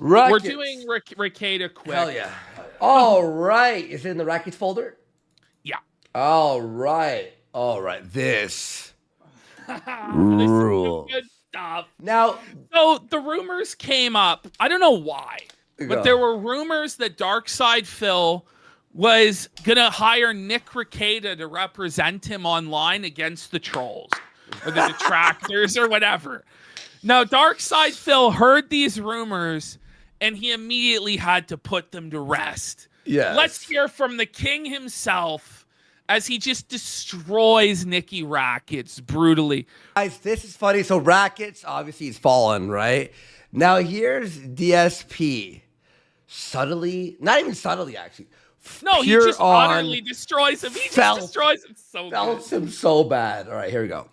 Rockets. We're doing Rekieta quick. Hell yeah. All right. Is it in the Rockets folder? Yeah. All right. All right. This rules. Good stuff. Now, so the rumors came up. I don't know why, but there were rumors that Darkside Phil was gonna hire Nick Rekieta to represent him online against the trolls or the detractors or whatever. Now, Darkside Phil heard these rumors and he immediately had to put them to rest. Yes. Let's hear from the king himself as he just destroys Nicky Rackets brutally. Guys, this is funny. So Rackets, obviously, he's fallen, right? Now, here's DSP. Subtly, not even subtly, actually. No, he just utterly destroys him. He just destroys him so Felts him so bad. All right, here we go.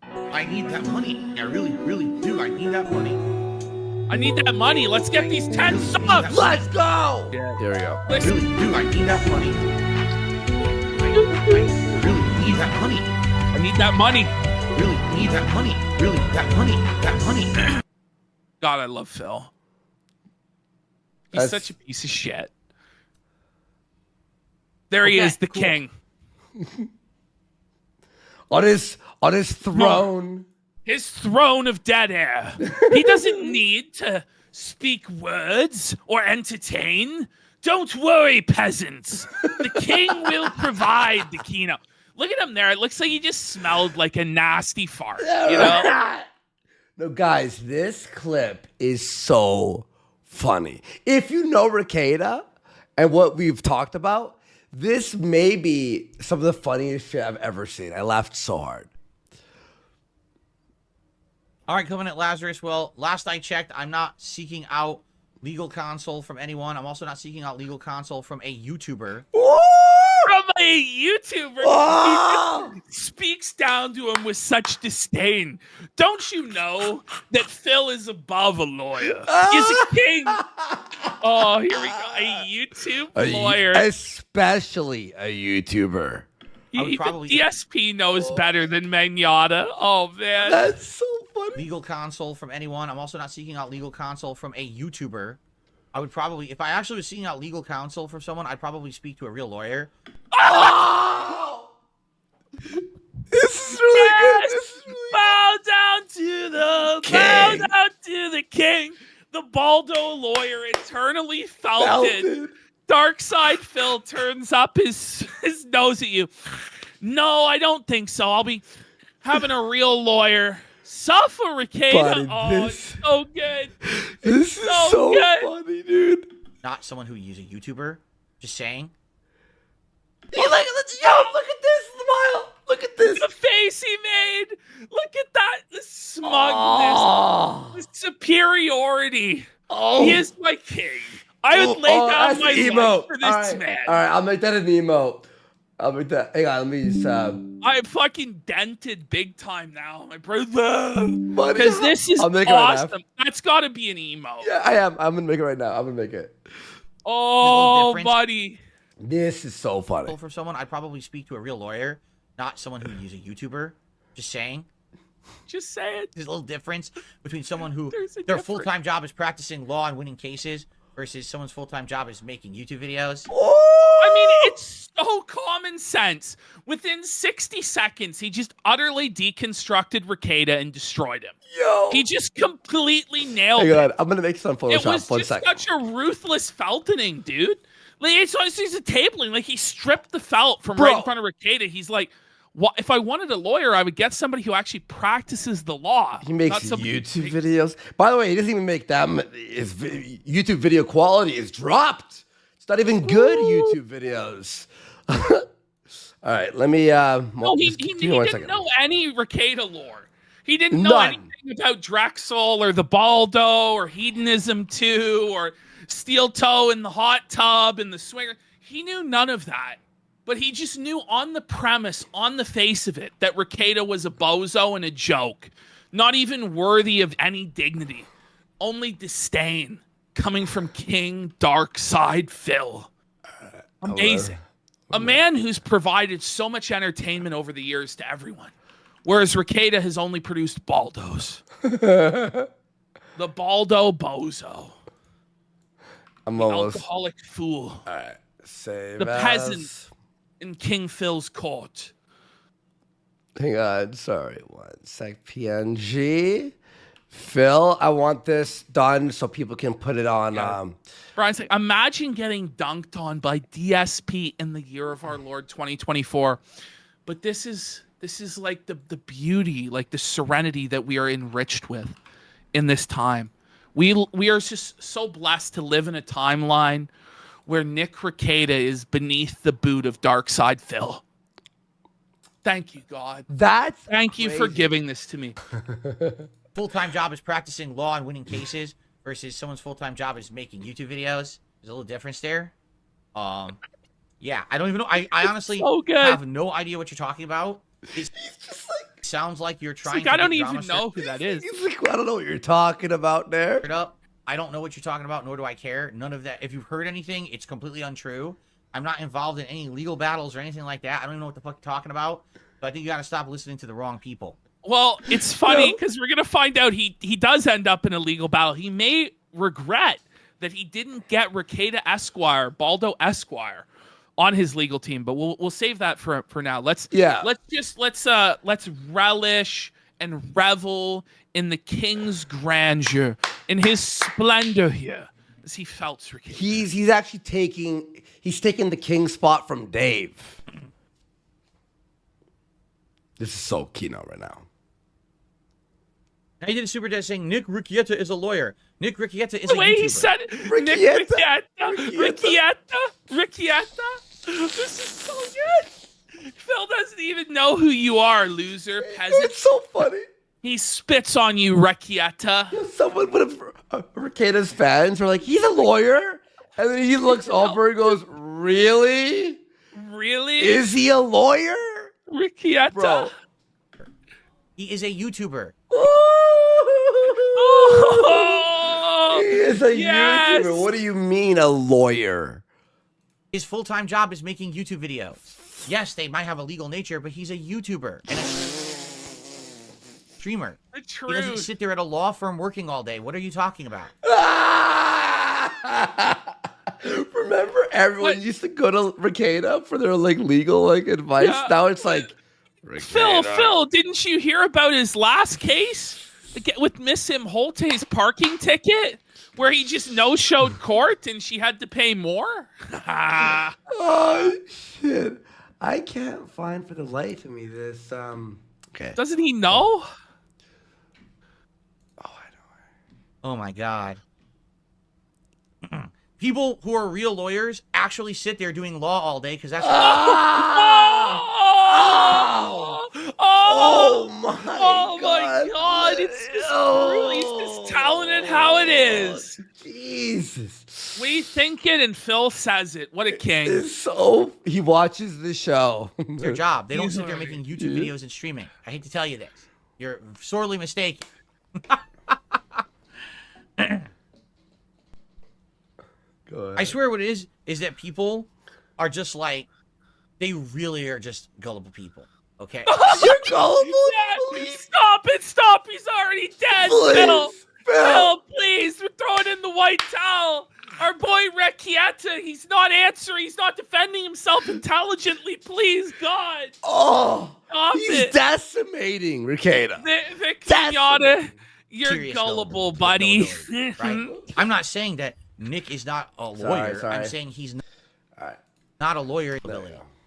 I need that money. I really, really do. I need that money. I need that money. Let's get these 10 subs. Let's go. Yeah, here we go. I really do. I need that money. I really need that money. I need that money. Really need that money. Really, that money. That money. God, I love Phil. He's such a piece of shit. There he is, the king. on his throne. His throne of dead air. He doesn't need to speak words or entertain. Don't worry, peasants. The king will provide the Kino. Look at him there. It looks like he just smelled like a nasty fart. You know? No, guys, this clip is so funny. If you know Rekieta and what we've talked about, this may be some of the funniest shit I've ever seen. I laughed so hard. All right, Covenant Lazarus. Well, last I checked, I'm not seeking out legal counsel from anyone. I'm also not seeking out legal counsel from a YouTuber. From a YouTuber? Oh! He speaks down to him with such disdain. Don't you know that Phil is above a lawyer? He's a king. Oh, here we go. A YouTube lawyer. Especially a YouTuber. DSP knows better than Magnata. Oh, man. That's so funny. Legal counsel from anyone. I'm also not seeking out legal counsel from a YouTuber. I would probably, if I actually was seeking out legal counsel from someone, I'd probably speak to a real lawyer. Oh! This is really good. This is really bow down to the king. The Baldo lawyer eternally felted. Darkside Phil turns up his nose at you. No, I don't think so. I'll be having a real lawyer. Suffer, Rekieta. Oh, it's so good. This is so funny, dude. Not someone who uses a YouTuber. Just saying. Look at this smile. Look at this. The face he made. Look at that. The smugness. The superiority. He is my king. I would lay down my life for this man. All right, I'll make that an emote. I'll make that. Hang on, let me just. I'm fucking dented big time now, my brother. Because this is awesome. Right, that's got to be an emote. Yeah, I am. I'm gonna make it right now. I'm gonna make it. Oh, buddy. This is so funny. For someone, I'd probably speak to a real lawyer, not someone who uses a YouTuber. Just saying. Just say it. There's a little difference between someone who their full-time job is practicing law and winning cases versus someone's full-time job is making YouTube videos. I mean, it's so common sense. Within 60 seconds, he just utterly deconstructed Rekieta and destroyed him. Yo! He just completely nailed it. Hang on, I'm going to make this on Photoshop. It was just such a ruthless felting, dude. Like, it's a tabling. Like, he stripped the felt from right in front of Rekieta. He's like, well, if I wanted a lawyer, I would get somebody who actually practices the law. He makes YouTube videos. By the way, he doesn't even make them. His YouTube video quality is dropped. It's not even good YouTube videos. All right, let me. No, he didn't know any Rekieta lore. He didn't know anything about Drexel or the Baldo or Hedonism 2 or Steel Toe in the hot tub and the swinger. He knew none of that. But he just knew on the premise, on the face of it, that Rekieta was a bozo and a joke. Not even worthy of any dignity. Only disdain coming from King Darkside Phil. Amazing. A man who's provided so much entertainment over the years to everyone. Whereas Rekieta has only produced Baldos. The Baldo Bozo. I'm The almost. alcoholic fool. All right. Save The as. peasant in King Phil's court. Hang on. Sorry. 1 sec. PNG. Phil, I want this done so people can put it on. Brian's like, imagine getting dunked on by DSP in the year of our Lord 2024. But this is like the beauty, like the serenity that we are enriched with in this time. We are just so blessed to live in a timeline where Nick Rekieta is beneath the boot of Darkside Phil. Thank you, God. Thank you for giving this to me. Full-time job is practicing law and winning cases versus someone's full-time job is making YouTube videos. There's a little difference there. Yeah, I don't even know. I honestly have no idea what you're talking about. It sounds like you're trying to I don't even know who that is. He's like, I don't know what you're talking about there. I don't know what you're talking about, nor do I care. None of that. If you've heard anything, it's completely untrue. I'm not involved in any legal battles or anything like that. I don't even know what the fuck you're talking about. But I think you got to stop listening to the wrong people. Well, it's funny because we're going to find out he does end up in a legal battle. He may regret that he didn't get Rekieta Esquire, Baldo Esquire, on his legal team, but we'll save that for now. Let's relish and revel in the king's grandeur, in his splendor here, as he felt Rekieta. He's actually taking the king spot from Dave. This is so Kino right now. Now he did a super chat saying Nick Rekieta is a lawyer. Nick Rekieta is a YouTuber. The way he said it. Nick Rekieta. This is so good. Phil doesn't even know who you are, loser, peasant. It's so funny. He spits on you, Rekieta. Someone would have Rekieta's fans were like, he's a lawyer. And then he looks over and goes, really? Really? Is he a lawyer? Rekieta. Bro. He is a YouTuber. Oh, he is a YouTuber. What do you mean a lawyer? His full-time job is making YouTube videos. Yes, they might have a legal nature, but he's a YouTuber and a streamer. The truth. He doesn't sit there at a law firm working all day. What are you talking about? Remember, everyone used to go to Rekieta for their legal advice. Yeah. Now it's like, Phil, didn't you hear about his last case with Miss Imholte's parking ticket, where he just no-showed court and she had to pay more? Oh shit! I can't find for the life of me this. Okay. Doesn't he know? Oh, I know. Oh my god. People who are real lawyers actually sit there doing law all day because that's. Oh my god! It's just telling it how it is. Jesus. We think it and Phil says it. What a king. He watches the show. It's their job. They don't sit there making YouTube videos and streaming. I hate to tell you this. You're sorely mistaken. I swear what it is that people are just like, they really are just gullible people. Okay? You're gullible? Stop. He's already dead. Please, Phil, please. We're throwing in the white towel. Our boy Rekieta, he's not answering. He's not defending himself intelligently. Please, God. Oh, stop he's decimating Rekieta. Vic Mignogna, you're gullible, buddy. Right? I'm not saying that Nick is not a lawyer. Sorry. I'm saying he's not a lawyer.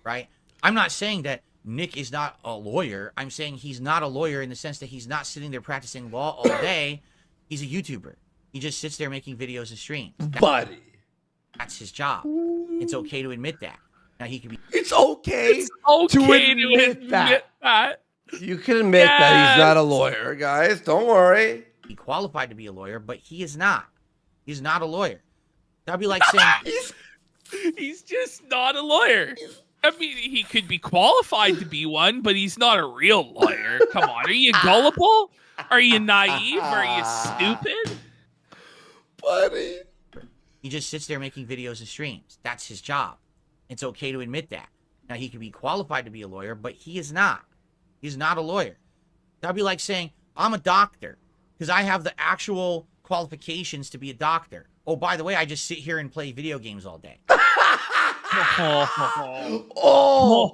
Right? I'm not saying that Nick is not a lawyer. I'm saying he's not a lawyer in the sense that he's not sitting there practicing law all day. He's a YouTuber. He just sits there making videos and streams. Buddy. That's his job. It's okay to admit that. Now he can be. It's okay to admit that. You can admit that he's not a lawyer, guys. Don't worry. He's qualified to be a lawyer, but he is not. He's not a lawyer. That'd be like saying he's just not a lawyer. I mean, he could be qualified to be one, but he's not a real lawyer. Come on, are you gullible? Are you naive? Are you stupid? Buddy. He just sits there making videos and streams. That's his job. It's okay to admit that. Now, he can be qualified to be a lawyer, but he is not. He's not a lawyer. That'd be like saying, I'm a doctor because I have the actual qualifications to be a doctor. Oh, by the way, I just sit here and play video games all day. Oh,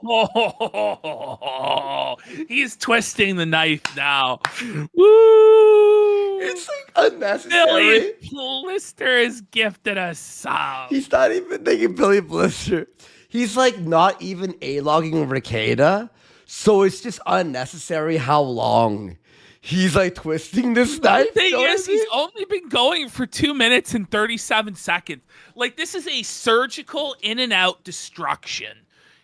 he's twisting the knife now. Woo! It's like unnecessary. Billy Blister is gifted a sub. He's not even thinking Billy Blister. He's like not even A-logging Rekieta. So it's just unnecessary how long he's like twisting this knife. The thing is, he's only been going for 2 minutes and 37 seconds. Like, this is a surgical in and out destruction.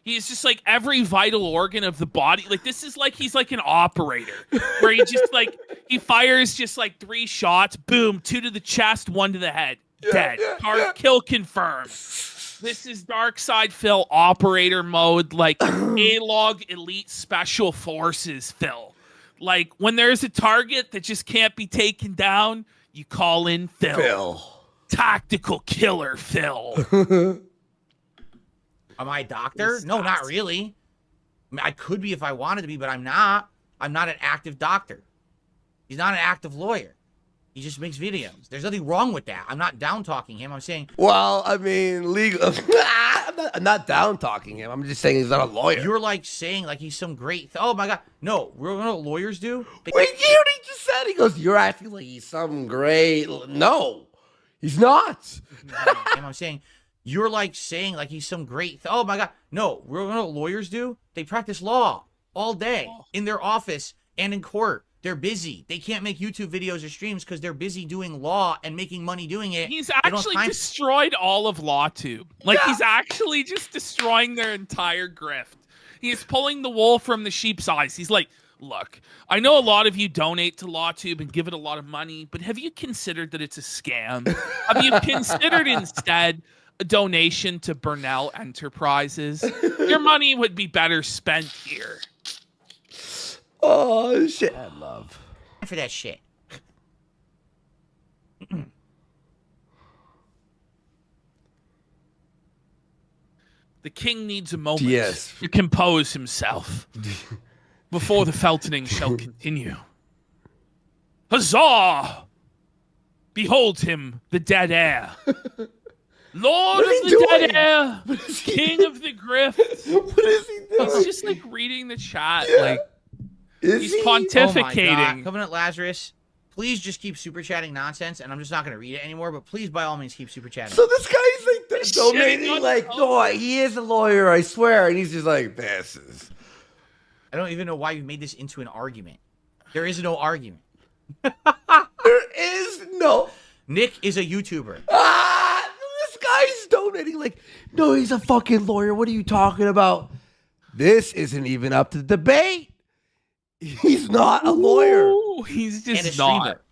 He's just like every vital organ of the body. Like, this is like he's like an operator where he just like he fires just like 3 shots, boom, 2 to the chest, 1 to the head, dead. Kill confirmed. This is Dark Side Phil operator mode, like A-log elite special forces Phil. Like, when there's a target that just can't be taken down, you call in Phil. Tactical killer Phil. Am I a doctor? No, not really. I mean, I could be if I wanted to be, but I'm not. I'm not an active doctor. He's not an active lawyer. He just makes videos. There's nothing wrong with that. I'm not down-talking him. I'm saying... Well, I mean, legal... I'm not down-talking him. I'm just saying he's not a lawyer. You're like saying like he's some great... Oh, my God. No, you know what lawyers do? Wait, you already just said. He goes, you're acting like he's some great... No, he's not. I'm saying... You're like saying like he's some great... Oh, my God. No, you know what lawyers do? They practice law all day in their office and in court. They're busy. They can't make YouTube videos or streams because they're busy doing law and making money doing it. He's actually destroyed all of LawTube. Like, he's actually just destroying their entire grift. He's pulling the wool from the sheep's eyes. He's like, look, I know a lot of you donate to LawTube and give it a lot of money, but have you considered that it's a scam? Have you considered instead a donation to Burnell Enterprises? Your money would be better spent here. Oh, shit. I love. For that shit. The king needs a moment to compose himself before the feltoning shall continue. Huzzah! Behold him, the dead heir. Lord of the dead heir, king of the grift. What is he doing? He's just like reading the chat, like he's pontificating. Oh my God. Covenant Lazarus, please just keep super chatting nonsense, and I'm just not going to read it anymore, but please, by all means, keep super chatting. So this guy's like donating, like, no, he is a lawyer, I swear, and he's just like, this is... I don't even know why you made this into an argument. There is no argument. There is no... Nick is a YouTuber. This guy's donating, like, no, he's a fucking lawyer. What are you talking about? This isn't even up to debate. He's not a lawyer. Ooh, he's just not.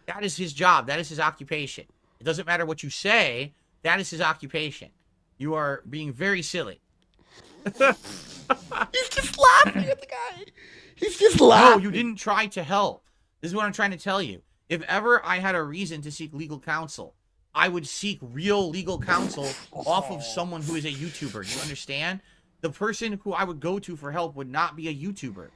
That is his job. That is his occupation. It doesn't matter what you say. That is his occupation. You are being very silly. He's just laughing at the guy. He's just laughing. No, you didn't try to help. This is what I'm trying to tell you. If ever I had a reason to seek legal counsel, I would seek real legal counsel off of someone who is a YouTuber. You understand? The person who I would go to for help would not be a YouTuber.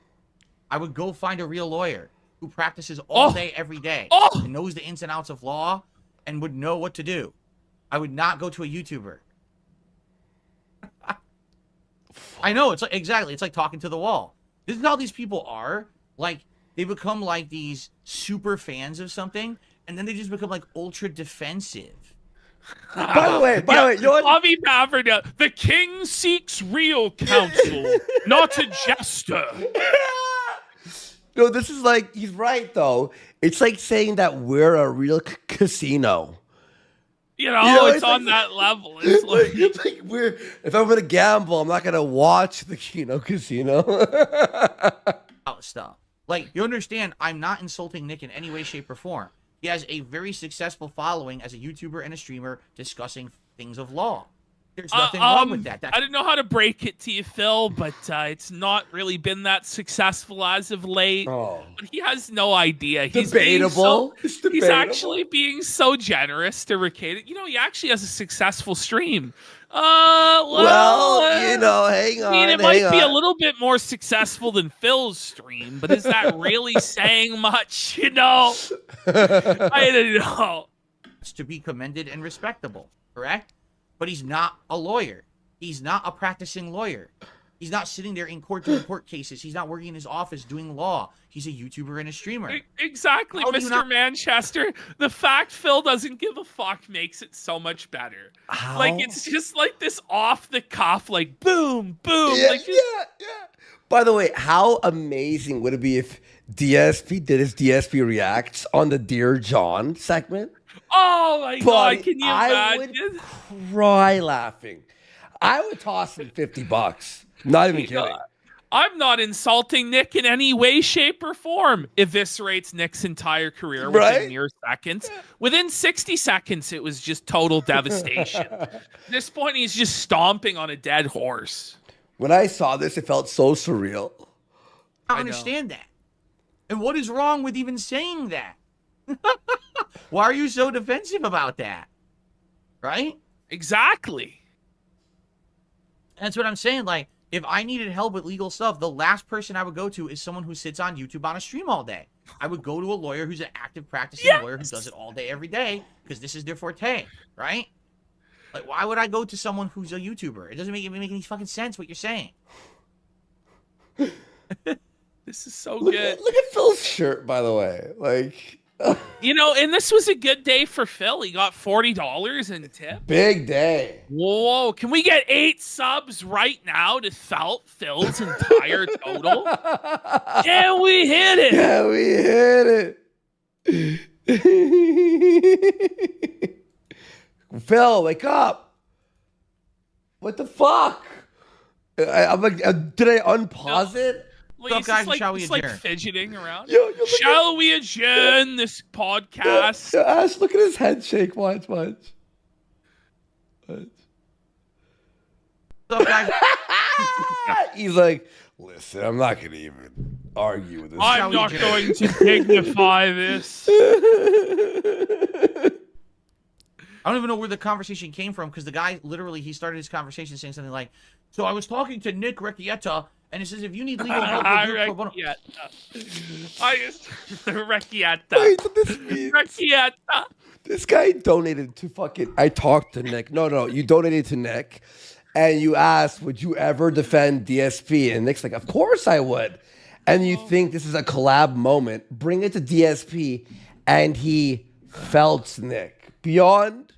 I would go find a real lawyer who practices all day, every day, and knows the ins and outs of law and would know what to do. I would not go to a YouTuber. I know, it's like, exactly, it's like talking to the wall. This is how these people are. Like, they become like these super fans of something, and then they just become like ultra defensive. By the way, Bobby Paverda, the king seeks real counsel, not a jester. No, this is like, he's right, though. It's like saying that we're a real casino. You know, it's on like, that level. It's like we're, if I'm going to gamble, I'm not going to watch the Kino Casino. Stuff. Like, you understand, I'm not insulting Nick in any way, shape, or form. He has a very successful following as a YouTuber and a streamer discussing things of law. There's nothing wrong with that. I don't know how to break it to you, Phil, but it's not really been that successful as of late. Oh. But he has no idea. He's Debatable. He's actually being so generous to Rekieta. You know, he actually has a successful stream. Well, you know, hang on. I mean, it might be a little bit more successful than Phil's stream, but is that really saying much? You know, I don't know. It's to be commended and respectable, correct? But he's not a lawyer. He's not a practicing lawyer. He's not sitting there in court doing court cases. He's not working in his office doing law. He's a YouTuber and a streamer. Exactly, Mr. Manchester. The fact Phil doesn't give a fuck makes it so much better. How? Like, it's just like this off the cuff, like boom, boom. Yeah, like yeah. By the way, how amazing would it be if DSP did his DSP reacts on the Dear John segment? Oh my God, can you I imagine? would cry laughing. I would toss him $50. Not even kidding. I'm not insulting Nick in any way, shape, or form. Eviscerates Nick's entire career within mere seconds. Within 60 seconds, it was just total devastation. At this point, he's just stomping on a dead horse. When I saw this, it felt so surreal. I understand that. And what is wrong with even saying that? Why are you so defensive about that? Right? Exactly. That's what I'm saying. Like, if I needed help with legal stuff, the last person I would go to is someone who sits on YouTube on a stream all day. I would go to a lawyer who's an active practicing lawyer who does it all day, every day, because this is their forte, right? Like, why would I go to someone who's a YouTuber? It doesn't make any fucking sense what you're saying. This is so good. Look at Phil's shirt, by the way. Like, you know, and this was a good day for Phil. He got $40 in tip. Big day. Whoa, can we get 8 subs right now to Phil's entire total? Can we hit it? Yeah, we hit it. Phil, wake up. What the fuck? I'm like, did I unpause it? Well, he's guys, just shall we like adjourn? fidgeting around. Yo, shall we adjourn this podcast? Ash, look at his head shake. Watch. What's up, guys? He's like, listen, I'm not going to even argue with this. I'm not going to dignify this. I don't even know where the conversation came from, because the guy literally, he started his conversation saying something like, so I was talking to Nick Rekieta, and it says, if you need legal help, Rekieta. Rekieta. Wait, so this means Rekieta. this guy donated to fucking. I talked to Nick. No, you donated to Nick, and you asked, would you ever defend DSP? And Nick's like, of course I would. And you think this is a collab moment? Bring it to DSP, and he felt Nick beyond.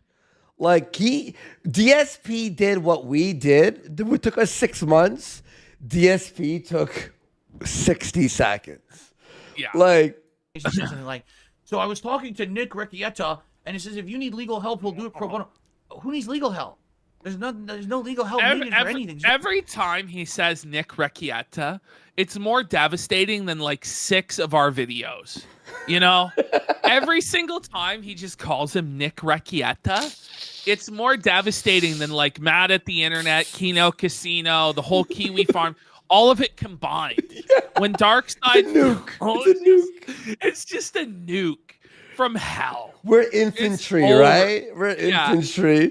Like DSP did what we did. It took us 6 months. DSP took 60 seconds. Yeah. Like, something like, so I was talking to Nick Rekieta, and it says, if you need legal help, he'll do it pro bono. Who needs legal help? There's no legal help needed for anything. Every time he says Nick Rekieta, it's more devastating than like 6 of our videos. You know? Every single time he just calls him Nick Rekieta, it's more devastating than like Mad at the Internet, Kino Casino, the whole Kiwi Farm, all of it combined. yeah. When Dark Side, It's a nuke. It's just a nuke from hell. We're infantry, right? We're infantry.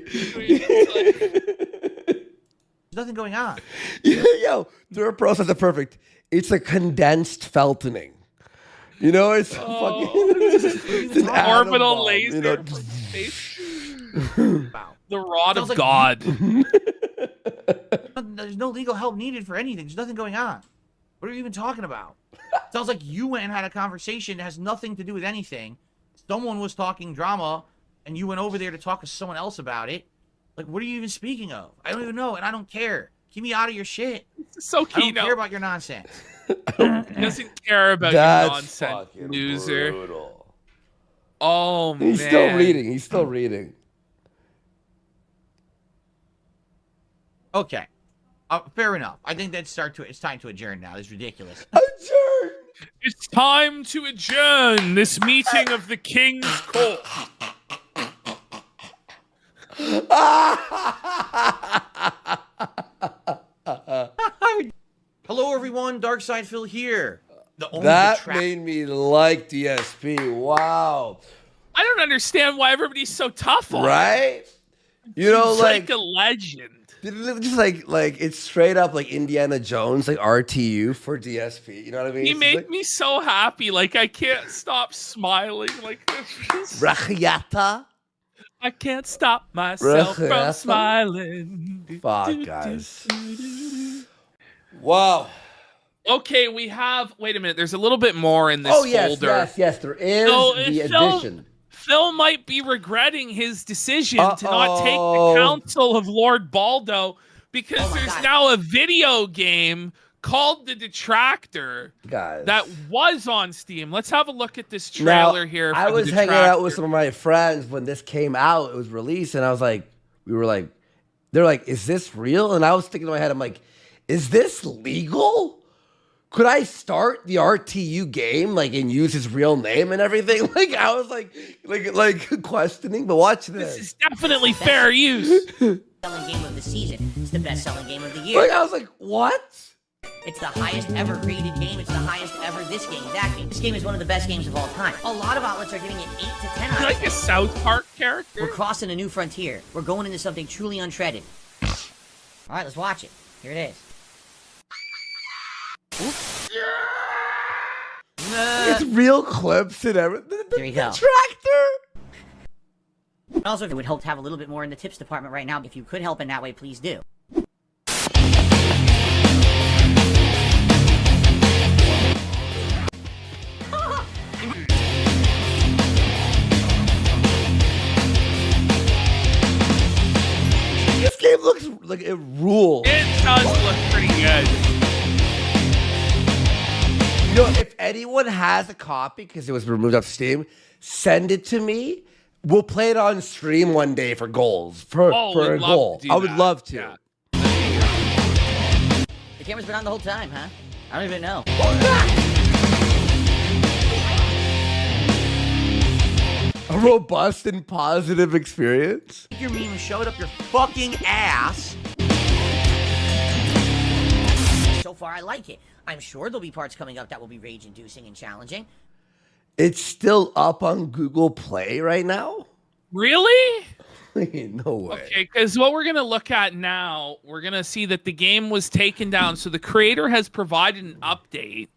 There's nothing going on. Yo, their process are perfect. It's a condensed feltoning. You know, it's fucking it's an orbital bomb, laser. You know? The rod of God. There's no legal help needed for anything. There's nothing going on. What are you even talking about? Sounds like you went and had a conversation that has nothing to do with anything. Someone was talking drama, and you went over there to talk to someone else about it. Like, what are you even speaking of? I don't even know, and I don't care. Keep me out of your shit. So Kino. I don't care about your nonsense. He doesn't care about your nonsense, loser. Brutal. Oh, man. He's still reading. Okay. Fair enough. I think it's time to adjourn now. It's ridiculous. Adjourn! It's time to adjourn this meeting of the King's Court. dark side Phil here. That made me like DSP. Wow. I don't understand why everybody's so tough on him. Right? You know, He's like a legend. Just like it's straight up like Indiana Jones, like RTU for DSP. You know what I mean? He made me so happy. Like I can't stop smiling. Like Rekieta. I can't stop myself from smiling. Fuck, guys. Wow. Okay, we have. Wait a minute. There's a little bit more in this folder. Yes. There is the addition. Phil might be regretting his decision to not take the counsel of Lord Baldo because there's now a video game called The Detractor that was on Steam. Let's have a look at this trailer here. I was hanging out with some of my friends when this came out. It was released, and I was like, they're like, is this real? And I was thinking in my head, I'm like, is this legal? Could I start the RTU game like and use his real name and everything? Like I was like questioning, but watch this. This is definitely fair use. Selling game of the season. It's the best selling game of the year. Like I was like, what? It's the highest ever rated game. It's the highest ever this game, that game. This game is one of the best games of all time. A lot of outlets are giving it 8 to 10 out of 10. Like a South Park character. We're crossing a new frontier. We're going into something truly untreaded. All right, let's watch it. Here it is. Oops. It's real clips and everything. There you go. Tractor. Also, it would help to have a little bit more in the tips department right now. If you could help in that way, please do. This game looks like it rules. It does look pretty good. You know, if anyone has a copy because it was removed off Steam, send it to me. We'll play it on stream one day for goals. For a goal. I would love to. Yeah. The camera's been on the whole time, huh? I don't even know. A robust and positive experience. Your meme showed up your fucking ass. So far, I like it. I'm sure there'll be parts coming up that will be rage-inducing and challenging. It's still up on Google Play right now? Really? No way. Okay, because what we're going to look at now, we're going to see that the game was taken down. So the creator has provided an update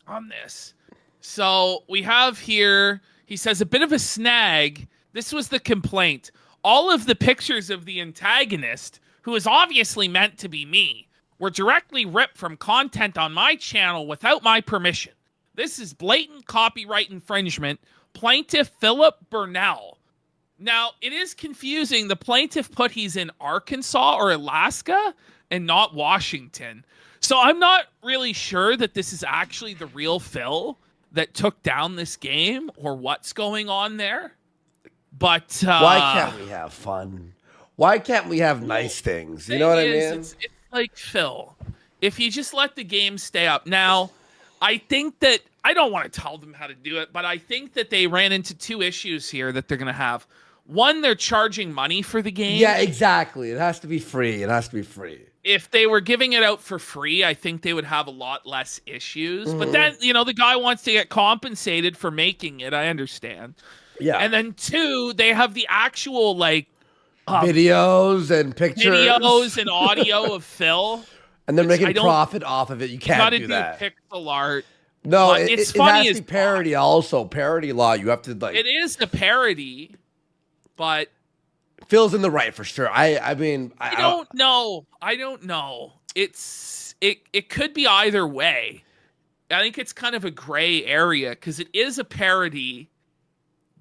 on this. So we have here, he says, a bit of a snag. This was the complaint. All of the pictures of the antagonist, who is obviously meant to be me, were directly ripped from content on my channel without my permission. This is blatant copyright infringement. Plaintiff Philip Burnell. Now, it is confusing. The plaintiff put he's in Arkansas or Alaska and not Washington. So I'm not really sure that this is actually the real Phil that took down this game or what's going on there. But why can't we have fun? Why can't we have nice things? You know what I mean? It's like, Phil, if you just let the game stay up. Now, I think that, I don't want to tell them how to do it, but I think that they ran into two issues here that they're going to have. One, they're charging money for the game. Yeah, exactly. It has to be free. It has to be free. If they were giving it out for free, I think they would have a lot less issues. But then, you know, the guy wants to get compensated for making it. I understand. Yeah. And then two, they have the actual, like, videos and pictures. Videos and audio of Phil. And they're making profit off of it. You can't do that. You gotta do pixel art. No, it's it funny has to be parody also. Parody law. You have to, like... It is a parody, but... Phil's in the right for sure. I mean... I don't know. I don't know. It could be either way. I think it's kind of a gray area because it is a parody,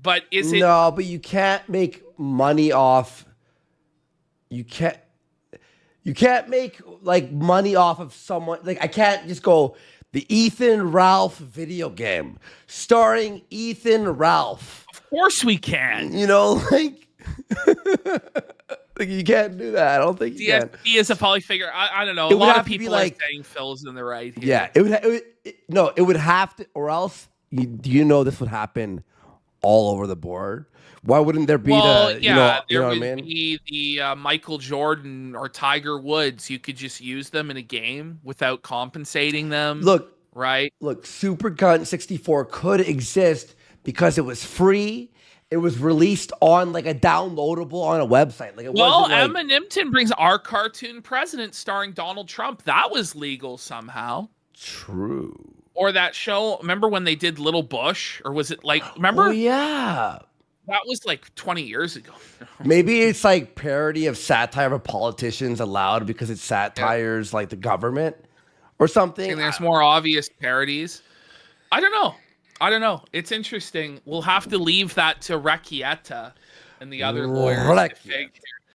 but is it... No, but you can't make money off... You can't make, like, money off of someone... Like, I can't just go... The Ethan Ralph video game starring Ethan Ralph. Of course we can. You know, like, like you can't do that. I don't think you can. DSP is a polyfigure. I don't know. A lot of people are saying Phil's in the right here. Yeah, it would have to, or else, you know this would happen all over the board. Why wouldn't there be there you know would what I mean? be the Michael Jordan or Tiger Woods. You could just use them in a game without compensating them. Look, right? Look, Super Gun 64 could exist because it was free. It was released on like a downloadable on a website. Like it wasn't like... Emma Nimpton brings Our Cartoon President starring Donald Trump. That was legal somehow. True. Or that show, remember when they did Little Bush? Or was it like, remember? Oh, yeah. That was like 20 years ago. Maybe it's like parody of satire of politicians allowed because it satires like the government or something. And there's more obvious parodies. I don't know. It's interesting. We'll have to leave that to Rekieta and the other lawyers to figure